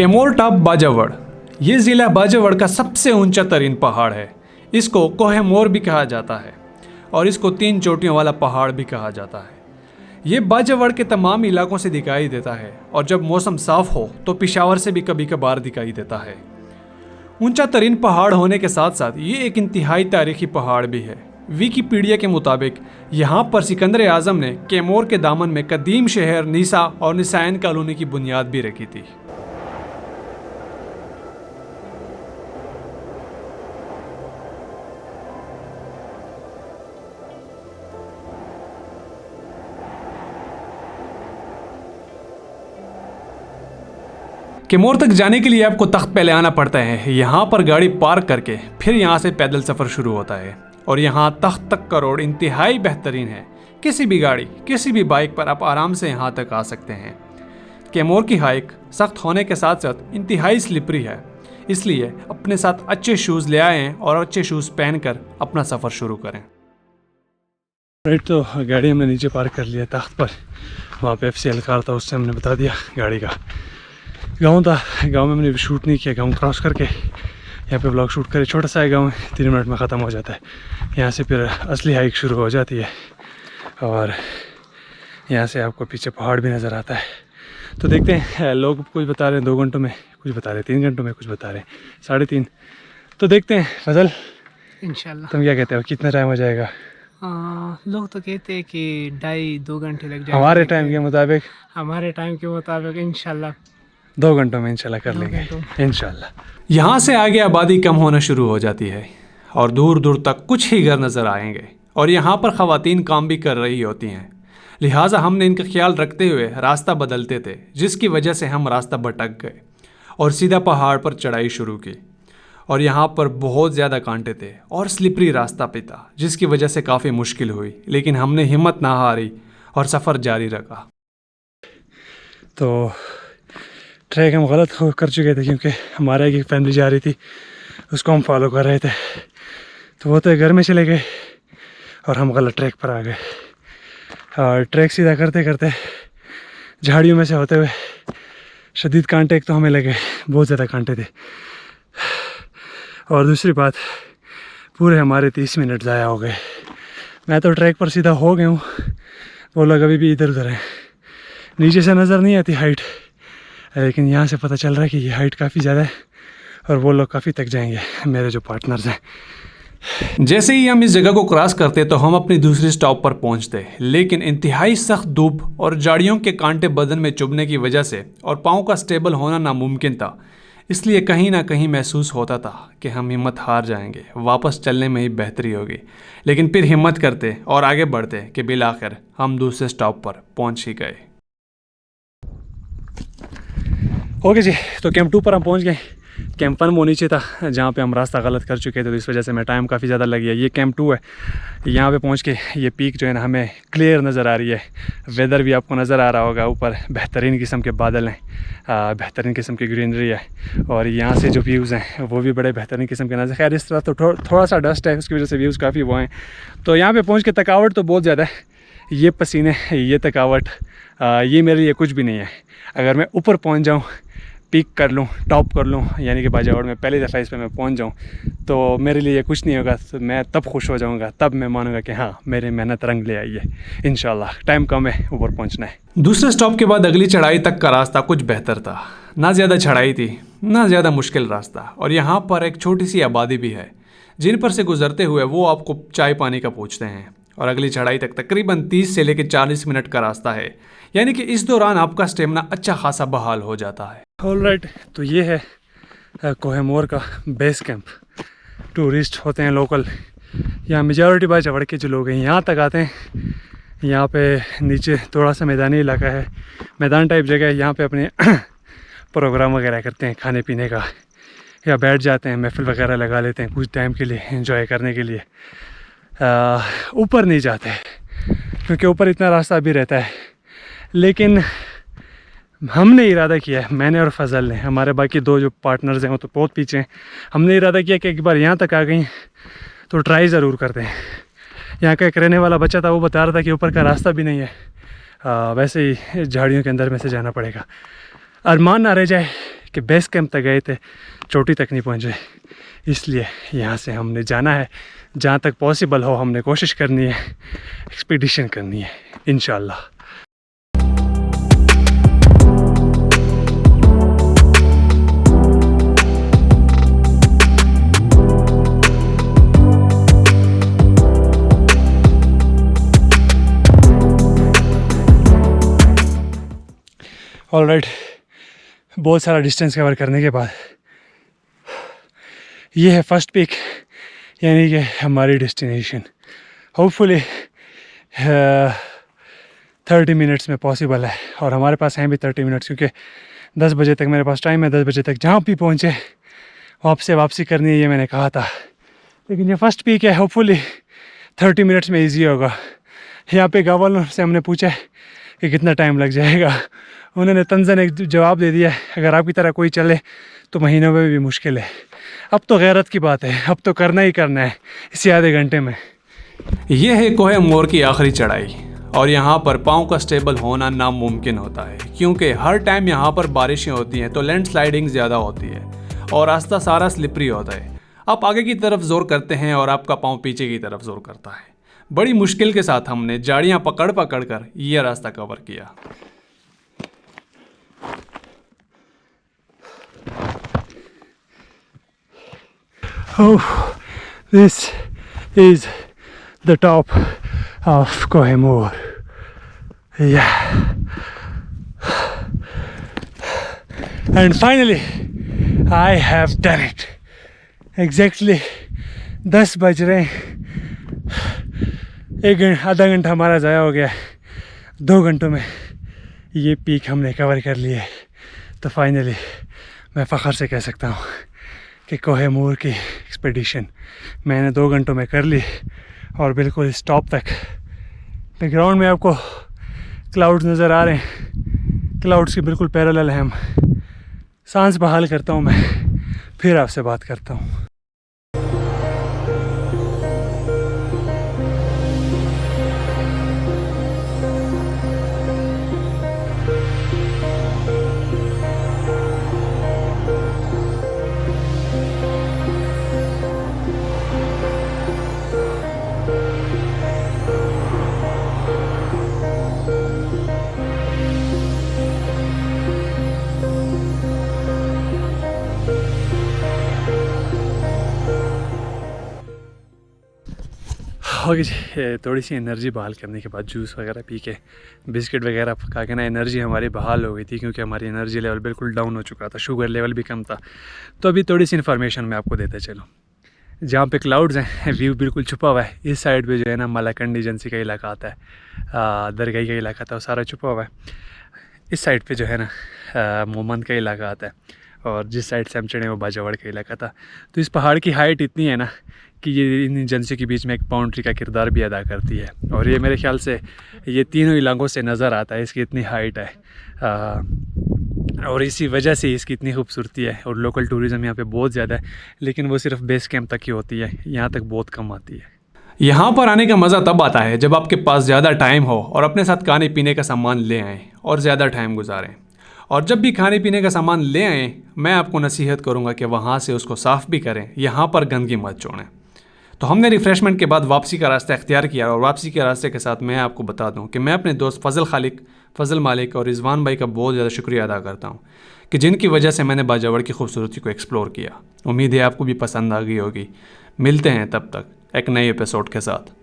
Kaimore top बाजावड़। ये ज़िला बाजावड़ का सबसे ऊंचा तरीन पहाड़ है। इसको कोह मोर भी कहा जाता है और इसको 3 चोटियों वाला पहाड़ भी कहा जाता है। ये बाजावड़ के तमाम इलाकों से दिखाई देता है और जब मौसम साफ हो तो पेशावर से भी कभी कभार दिखाई देता है। ऊंचा तरीन पहाड़ होने के साथ साथ ये एक इंतहाई तारीखी पहाड़ भी है। विकिपीडिया के मुताबिक यहाँ पर सिकंदर आजम ने कैमोर के दामन में कदीम शहर नीसा और निसायन कॉलोनी की बुनियाद भी रखी थी। कैमोर तक जाने के लिए आपको तख्त पहले आना पड़ता है। यहाँ पर गाड़ी पार्क करके फिर यहाँ से पैदल सफ़र शुरू होता है और यहाँ तख्त तक का रोड इंतहाई बेहतरीन है। किसी भी गाड़ी किसी भी बाइक पर आप आराम से यहाँ तक आ सकते हैं। कैमोर की हाइक सख्त होने के साथ साथ इंतहाई स्लिपरी है, इसलिए अपने साथ अच्छे शूज़ ले आएँ और अच्छे शूज़ पहनकर अपना सफ़र शुरू करें। राइट, तो गाड़ी हमने नीचे पार्क कर लिया तख्त पर। वहाँ पे FCL कार था, उससे हमने बता दिया गाड़ी का गांव था। गांव में मैंने शूट नहीं किया। गांव क्रॉस करके यहाँ पे ब्लॉग शूट करे। छोटा सा है गांव, 3 मिनट में ख़त्म हो जाता है। यहाँ से फिर असली हाइक शुरू हो जाती है और यहाँ से आपको पीछे पहाड़ भी नज़र आता है। तो देखते हैं, लोग कुछ बता रहे हैं 2 घंटों में, कुछ बता रहे हैं 3 घंटों में, कुछ बता रहे हैं 3.5। तो देखते हैं फजल, इंशाल्लाह। तुम क्या कहते हो, कितना टाइम हो जाएगा? लोग तो कहते हैं कि 2.5-2 घंटे लग जाएंगे। हमारे टाइम के मुताबिक इंशाल्लाह 2 घंटों में इंशाल्लाह कर 2 लेंगे घंटों। इंशाल्लाह। यहाँ से आगे आबादी कम होना शुरू हो जाती है और दूर दूर तक कुछ ही घर नज़र आएंगे और यहाँ पर ख़वातीन काम भी कर रही होती हैं। लिहाजा हमने इनका ख्याल रखते हुए रास्ता बदलते थे, जिसकी वजह से हम रास्ता भटक गए और सीधा पहाड़ पर चढ़ाई शुरू की। और यहाँ पर बहुत ज़्यादा कांटे थे और स्लिपरी रास्ता भी था, जिसकी वजह से काफ़ी मुश्किल हुई, लेकिन हमने हिम्मत ना हारी और सफ़र जारी रखा। तो ट्रैक हम गलत कर चुके थे क्योंकि हमारे एक फैमिली जा रही थी, उसको हम फॉलो कर रहे थे। तो वो तो घर में चले गए और हम गलत ट्रैक पर आ गए और ट्रैक सीधा करते करते झाड़ियों में से होते हुए शदीद कांटे एक तो हमें लगे, बहुत ज़्यादा कांटे थे। और दूसरी बात, पूरे हमारे 30 मिनट ज़ाया हो गए। मैं तो ट्रैक पर सीधा हो गया हूँ, वो लोग अभी भी इधर उधर हैं। नीचे से नज़र नहीं आती हाइट, लेकिन यहाँ से पता चल रहा है कि ये हाइट काफ़ी ज़्यादा है और वो लोग काफ़ी थक जाएंगे, मेरे जो पार्टनर्स हैं। जैसे ही हम इस जगह को क्रॉस करते तो हम अपनी दूसरी स्टॉप पर पहुँचते, लेकिन इंतहाई सख्त धूप और झाड़ियों के कांटे बदन में चुभने की वजह से और पाँव का स्टेबल होना नामुमकिन था, इसलिए कहीं ना कहीं महसूस होता था कि हम हिम्मत हार जाएंगे, वापस चलने में ही बेहतरी होगी। लेकिन फिर हिम्मत करते और आगे बढ़ते कि बिलाखिर हम दूसरे स्टॉप पर पहुँच ही गए। ओके जी, तो कैंप 2 पर हम पहुंच गए। कैंप 1 वो नीचे था जहाँ पे हम रास्ता गलत कर चुके थे, तो इस वजह से मैं टाइम काफ़ी ज़्यादा लग गया। ये कैंप 2 है। यहाँ पे पहुँच के ये पीक जो है ना हमें क्लियर नज़र आ रही है। वेदर भी आपको नज़र आ रहा होगा, ऊपर बेहतरीन किस्म के बादल हैं, बेहतरीन किस्म की ग्रीनरी है और यहाँ से जो व्यूज़ हैं वो भी बड़े बेहतरीन किस्म के नज़र। खैर इस तरह तो थोड़ा सा डस्ट है, उसकी वजह से व्यूज़ काफ़ी वो हैं। तो यहाँ पर पहुँच के थकावट तो बहुत ज़्यादा है। ये पसीने, ये थकावट, ये मेरे लिए कुछ भी नहीं है। अगर मैं ऊपर पहुँच जाऊँ, पीक कर लूँ, टॉप कर लूँ, यानी कि बाजावड़ में पहली दफ़ा इस पर मैं पहुँच जाऊँ, तो मेरे लिए कुछ नहीं होगा। तो मैं तब खुश हो जाऊँगा, तब मैं मानूंगा कि हाँ मेरी मेहनत रंग ले आई है। इंशाल्लाह टाइम कम है, ऊपर पहुँचना है। दूसरे स्टॉप के बाद अगली चढ़ाई तक का रास्ता कुछ बेहतर था। ना ज़्यादा चढ़ाई थी, ना ज़्यादा मुश्किल रास्ता, और यहाँ पर एक छोटी सी आबादी भी है जिन पर से गुजरते हुए वो आपको चाय पानी का पूछते हैं। और अगली चढ़ाई तक तकरीबन 30 से लेकर 40 मिनट का रास्ता है, यानी कि इस दौरान आपका स्टेमिना अच्छा खासा बहाल हो जाता है। ऑलराइट, तो ये है कोह मोर का बेस कैंप। टूरिस्ट होते हैं लोकल, यहाँ मेजॉरिटी बाजावड़ के जो लोग हैं यहाँ तक आते हैं। यहाँ पे नीचे थोड़ा सा मैदानी इलाका है, मैदान टाइप जगह है। यहाँ पे अपने प्रोग्राम वगैरह करते हैं खाने पीने का, या बैठ जाते हैं, महफिल वगैरह लगा लेते हैं कुछ टाइम के लिए एंजॉय करने के लिए। ऊपर नहीं जाते क्योंकि ऊपर इतना रास्ता भी रहता है, लेकिन हमने इरादा किया है, मैंने और फजल ने, हमारे बाकी 2 जो पार्टनर्स हैं वो तो बहुत पीछे हैं, हमने इरादा किया कि एक बार यहाँ तक आ गई तो ट्राई ज़रूर करते हैं। यहाँ का एक रहने वाला बच्चा था, वो बता रहा था कि ऊपर का रास्ता भी नहीं है, वैसे ही झाड़ियों के अंदर में से जाना पड़ेगा। अरमान ना रह जाए कि बेस कैंप तक गए थे, चोटी तक नहीं पहुँचे। इसलिए यहाँ से हमने जाना है, जहाँ तक पॉसिबल हो हमने कोशिश करनी है, एक्सपीडिशन करनी है इंशाल्लाह। ऑलराइट, बहुत सारा डिस्टेंस कवर करने के बाद ये है फर्स्ट पीक, यानी कि हमारी डेस्टिनेशन। होपफुली 30 मिनट्स में पॉसिबल है, और हमारे पास हैं भी 30 मिनट्स, क्योंकि 10 बजे तक मेरे पास टाइम है। 10 बजे तक जहाँ भी पहुँचे वापसी करनी है, ये मैंने कहा था। लेकिन ये फर्स्ट पीक है, होपफुली 30 मिनट्स में ईजी होगा। यहाँ पे गाँव वालों से हमने पूछा कि कितना टाइम लग जाएगा, उन्होंने तंजन एक जवाब दे दिया, अगर आपकी तरह कोई चले तो महीनों में भी मुश्किल है। अब तो गैरत की बात है, अब तो करना ही करना है इसी आधे घंटे में। यह है कोहे मोर की आखिरी चढ़ाई, और यहाँ पर पाँव का स्टेबल होना नामुमकिन होता है, क्योंकि हर टाइम यहाँ पर बारिशें होती हैं तो लैंड स्लाइडिंग ज़्यादा होती है और रास्ता सारा स्लिपरी होता है। आप आगे की तरफ जोर करते हैं और आपका पाँव पीछे की तरफ जोर करता है। बड़ी मुश्किल के साथ हमने झाड़ियाँ पकड़ कर यह रास्ता कवर किया। Oh, this is the top of Koh Moor. Yeah. And finally, I have done it. Exactly 10 बज रहे हैं। आधा घंटा हमारा ज़ाया हो गया। 2 घंटों में ये पीक हमने कवर कर लिए। तो फाइनली मैं फ़ख्र से कह सकता हूँ कि कोह मूर की एक्सपेडिशन मैंने 2 घंटों में कर ली, और बिल्कुल इस टॉप तक। बैकग्राउंड में आपको क्लाउड्स नज़र आ रहे हैं, क्लाउड्स के बिल्कुल पैरेलल हैं हम। सांस बहाल करता हूँ मैं, फिर आपसे बात करता हूँ। ओके जी, थोड़ी सी एनर्जी बहाल करने के बाद जूस वगैरह पी के, बिस्किट वगैरह खा के ना एनर्जी हमारी बहाल हो गई थी, क्योंकि हमारी एनर्जी लेवल बिल्कुल डाउन हो चुका था, शुगर लेवल भी कम था। तो अभी थोड़ी सी इन्फॉर्मेशन मैं आपको देते चलूँ। जहाँ पे क्लाउड्स हैं, व्यू बिल्कुल छुपा हुआ है। इस साइड पे जो है ना मलाकंड एजेंसी का इलाका आता है, दरगाही का इलाका था, वो सारा छुपा हुआ है। इस साइड पे जो है ना मोमंद का इलाका आता है, और जिस साइड से हम चढ़े वो बाजावड़ का इलाका था। तो इस पहाड़ की हाइट इतनी है ना कि ये इन एजेंसी के बीच में एक बाउंड्री का किरदार भी अदा करती है, और ये मेरे ख्याल से ये तीनों इलाकों से नज़र आता है, इसकी इतनी हाइट है। और इसी वजह से इसकी इतनी खूबसूरती है। और लोकल टूरिज़म यहाँ पे बहुत ज़्यादा है, लेकिन वो सिर्फ बेस कैंप तक ही होती है, यहाँ तक बहुत कम आती है। यहाँ पर आने का मज़ा तब आता है जब आपके पास ज़्यादा टाइम हो और अपने साथ खाने पीने का सामान ले आएँ और ज़्यादा टाइम गुजारें। और जब भी खाने पीने का सामान ले आएँ, मैं आपको नसीहत करूँगा कि वहाँ से उसको साफ़ भी करें, यहाँ पर गंदगी मत छोड़ें। तो हमने रिफ़्रेशमेंट के बाद वापसी का रास्ता इख्तियार किया, और वापसी के रास्ते के साथ मैं आपको बता दूं कि मैं अपने दोस्त फ़ज़ल मालिक और रिज़वान भाई का बहुत ज़्यादा शुक्रिया अदा करता हूं कि जिनकी वजह से मैंने बाजावड़ की खूबसूरती को एक्सप्लोर किया। उम्मीद है आपको भी पसंद आ गई होगी। मिलते हैं तब तक एक नए एपिसोड के साथ।